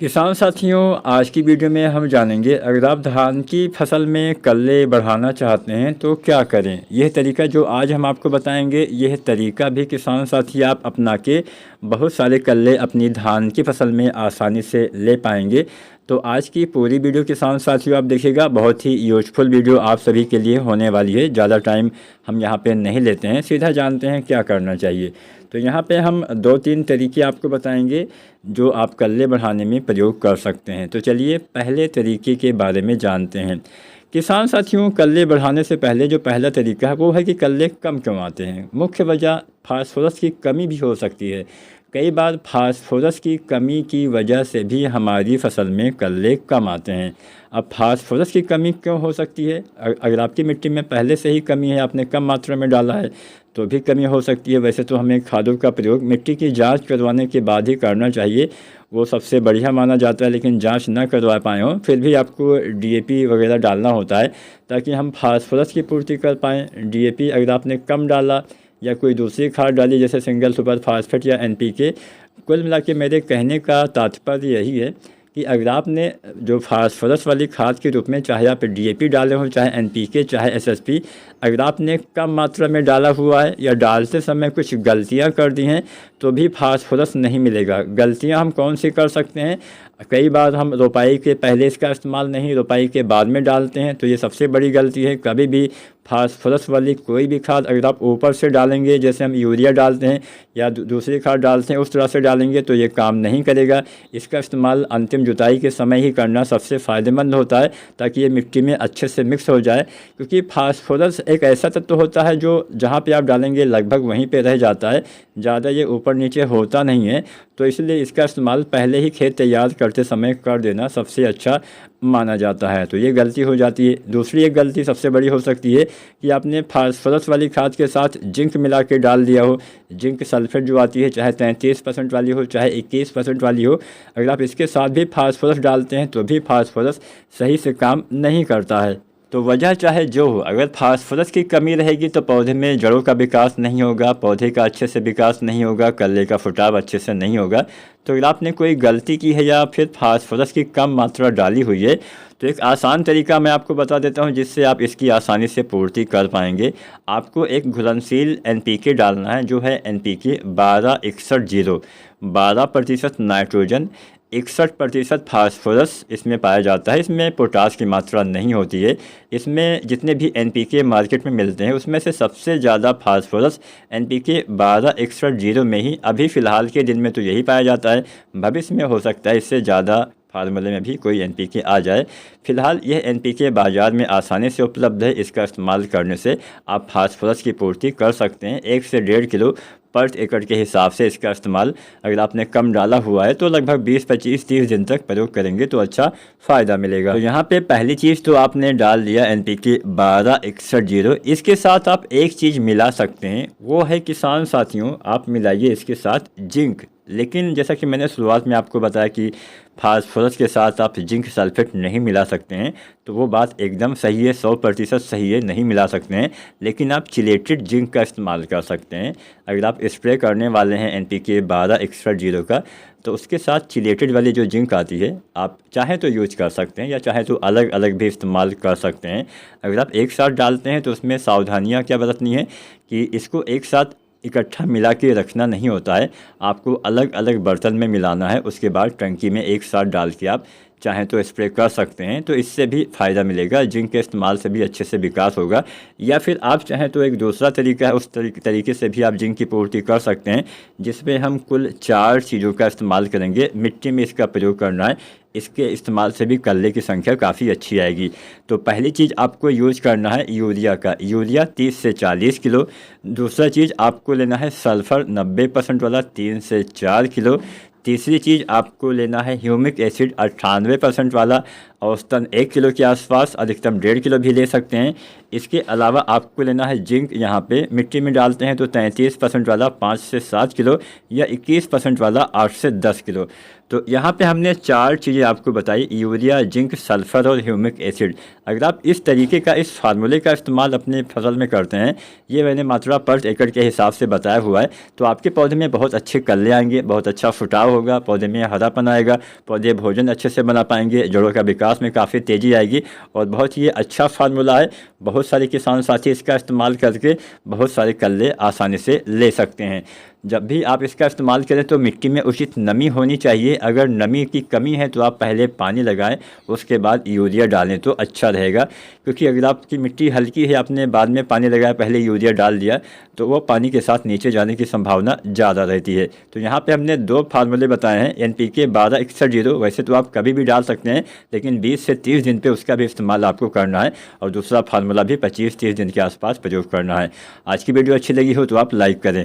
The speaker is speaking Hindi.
किसान साथियों, आज की वीडियो में हम जानेंगे अगर आप धान की फसल में कल्ले बढ़ाना चाहते हैं तो क्या करें। यह तरीका जो आज हम आपको बताएंगे, यह तरीका भी किसान साथी आप अपना के बहुत सारे कल्ले अपनी धान की फसल में आसानी से ले पाएंगे। तो आज की पूरी वीडियो किसान साथियों आप देखिएगा, बहुत ही यूजफुल वीडियो आप सभी के लिए होने वाली है। ज़्यादा टाइम हम यहाँ पे नहीं लेते हैं, सीधा जानते हैं क्या करना चाहिए। तो यहाँ पे हम 2-3 तरीके आपको बताएंगे जो आप कल्ले बढ़ाने में प्रयोग कर सकते हैं। तो चलिए पहले तरीके के बारे में जानते हैं। किसान साथियों, कल्ले बढ़ाने से पहले जो पहला तरीका है वो है कि कल्ले कम क्यों आते हैं। मुख्य वजह फास्फोरस की कमी भी हो सकती है। कई बार फास्फोरस की कमी की वजह से भी हमारी फसल में कल्ले कम आते हैं। अब फास्फोरस की कमी क्यों हो सकती है? अगर आपकी मिट्टी में पहले से ही कमी है, आपने कम मात्रा में डाला है तो भी कमी हो सकती है। वैसे तो हमें खादों का प्रयोग मिट्टी की जांच करवाने के बाद ही करना चाहिए, वो सबसे बढ़िया माना जाता है। लेकिन जांच ना करवा पाए हों फिर भी आपको डीएपी वगैरह डालना होता है ताकि हम फास्फोरस की पूर्ति कर पाएँ। डीएपी अगर आपने कम डाला या कोई दूसरी खाद डाली जैसे सिंगल सुपर फास्फेट या एनपीके, कुल मिला के मेरे कहने का तात्पर्य यही है कि अगर आपने जो फास्फोरस वाली खाद के रूप में चाहे आप डीएपी डाले हो, चाहे एनपीके, चाहे एसएसपी, अगर आपने कम मात्रा में डाला हुआ है या डालते समय कुछ गलतियां कर दी हैं तो भी फास्फोरस नहीं मिलेगा। गलतियां हम कौन सी कर सकते हैं? कई बार हम रोपाई के पहले इसका इस्तेमाल नहीं, रोपाई के बाद में डालते हैं, तो ये सबसे बड़ी गलती है। कभी भी फास्फोरस वाली कोई भी खाद अगर आप ऊपर से डालेंगे, जैसे हम यूरिया डालते हैं या दूसरी खाद डालते हैं, उस तरह से डालेंगे तो ये काम नहीं करेगा। इसका इस्तेमाल अंतिम जुताई के समय ही करना सबसे फ़ायदेमंद होता है ताकि ये मिट्टी में अच्छे से मिक्स हो जाए। क्योंकि फास्फोरस एक ऐसा तत्व होता है जो जहाँ पे आप डालेंगे लगभग वहीं पे रह जाता है, ज़्यादा ये ऊपर नीचे होता नहीं है। तो इसलिए इसका इस्तेमाल पहले ही खेत तैयार करते समय कर देना सबसे अच्छा माना जाता है। तो ये गलती हो जाती है। दूसरी एक गलती सबसे बड़ी हो सकती है कि आपने फास्फोरस वाली खाद के साथ जिंक मिला के डाल दिया हो। जिंक सल्फेट जो आती है, चाहे 33% वाली हो चाहे 21% वाली हो, अगर आप इसके साथ भी फास्फोरस डालते हैं तो भी फास्फोरस सही से काम नहीं करता है। तो वजह चाहे जो हो, अगर फास्फोरस की कमी रहेगी तो पौधे में जड़ों का विकास नहीं होगा, पौधे का अच्छे से विकास नहीं होगा, कल्ले का फुटाव अच्छे से नहीं होगा। तो अगर आपने कोई गलती की है या फिर फास्फोरस की कम मात्रा डाली हुई है तो एक आसान तरीका मैं आपको बता देता हूं जिससे आप इसकी आसानी से पूर्ति कर पाएंगे। आपको एक घुलनशील एनपीके डालना है जो है एनपीके 12-61-0। 12% नाइट्रोजन, 61% फास्फोरस इसमें पाया जाता है। इसमें पोटास की मात्रा नहीं होती है। इसमें जितने भी एनपीके मार्केट में मिलते हैं उसमें से सबसे ज़्यादा फास्फोरस एनपीके 12-61-0 में ही अभी फ़िलहाल के दिन में तो यही पाया जाता है। भविष्य में हो सकता है इससे ज़्यादा फार्मूले में भी कोई एनपीके आ जाए। फिलहाल यह एनपीके बाज़ार में आसानी से उपलब्ध है। इसका इस्तेमाल करने से आप फास्फोरस की पूर्ति कर सकते हैं। 1 से 1.5 किलो पर एकड़ के हिसाब से इसका इस्तेमाल अगर आपने कम डाला हुआ है तो लगभग 20-25-30 दिन तक प्रयोग करेंगे तो अच्छा फ़ायदा मिलेगा। तो यहाँ पे पहली चीज़ तो आपने डाल दिया एनपीके 12-61-0। इसके साथ आप एक चीज़ मिला सकते हैं, वो है किसान साथियों, आप मिलाइए इसके साथ जिंक। लेकिन जैसा कि मैंने शुरुआत में आपको बताया कि फास्फोरस के साथ आप जिंक सल्फेट नहीं मिला सकते हैं, तो वो बात एकदम सही है, 100% सही है, नहीं मिला सकते हैं। लेकिन आप चिलेटेड जिंक का इस्तेमाल कर सकते हैं। अगर आप स्प्रे करने वाले हैं एनपीके 12-61-0 का, तो उसके साथ चिलेटेड वाली जो जिंक आती है आप चाहें तो यूज कर सकते हैं या चाहे तो अलग अलग भी इस्तेमाल कर सकते हैं। अगर आप एक साथ डालते हैं तो उसमें सावधानियाँ क्या बरतनी है कि इसको एक साथ इकट्ठा मिला के रखना नहीं होता है, आपको अलग अलग बर्तन में मिलाना है। उसके बाद टंकी में एक साथ डाल के आप चाहें तो स्प्रे कर सकते हैं, तो इससे भी फ़ायदा मिलेगा। जिंक के इस्तेमाल से भी अच्छे से विकास होगा। या फिर आप चाहें तो एक दूसरा तरीका है, उस तरीके से भी आप जिंक की पूर्ति कर सकते हैं जिसमें हम कुल 4 चीज़ों का इस्तेमाल करेंगे। मिट्टी में इसका प्रयोग करना है, इसके इस्तेमाल से भी कल्ले की संख्या काफ़ी अच्छी आएगी। तो पहली चीज़ आपको यूज करना है यूरिया का, यूरिया 30 से 40 किलो। दूसरा चीज़ आपको लेना है सल्फ़र 90% वाला 3 से 4 किलो। तीसरी चीज़ आपको लेना है ह्यूमिक एसिड 98% वाला। औसतन 1 किलो के आसपास, अधिकतम 1.5 किलो भी ले सकते हैं। इसके अलावा आपको लेना है जिंक। यहाँ पे मिट्टी में डालते हैं तो 33% वाला 5 से 7 किलो या 21% वाला 8 से 10 किलो। तो यहाँ पे हमने 4 चीज़ें आपको बताई, यूरिया, जिंक, सल्फ़र और ह्यूमिक एसिड। अगर आप इस तरीके का, इस फार्मूले का इस्तेमाल अपने फसल में करते हैं, ये मैंने मात्रा पर एकड़ के हिसाब से बताया हुआ है, तो आपके पौधे में बहुत अच्छे कल्ले आएंगे, बहुत अच्छा फुटाव होगा, पौधे में हरापन आएगा, पौधे भोजन अच्छे से बना पाएंगे, जड़ों का विकास में काफ़ी तेज़ी आएगी। और बहुत ही अच्छा फार्मूला है। बहुत सारे किसान साथी इसका इस्तेमाल करके बहुत सारे कल्ले आसानी से ले सकते हैं। जब भी आप इसका इस्तेमाल करें तो मिट्टी में उचित नमी होनी चाहिए। अगर नमी की कमी है तो आप पहले पानी लगाएं, उसके बाद यूरिया डालें तो अच्छा रहेगा। क्योंकि अगर आपकी मिट्टी हल्की है, आपने बाद में पानी लगाया, पहले यूरिया डाल दिया, तो वो पानी के साथ नीचे जाने की संभावना ज़्यादा रहती है। तो यहाँ पे हमने 2 फार्मूले बताए हैं, NPK 1261 वैसे तो आप कभी भी डाल सकते हैं, लेकिन 20 से 30 दिन पे उसका भी इस्तेमाल आपको करना है। और दूसरा फार्मूला भी 25-30 दिन के आसपास प्रयोग करना है। आज की वीडियो अच्छी लगी हो तो आप लाइक करें।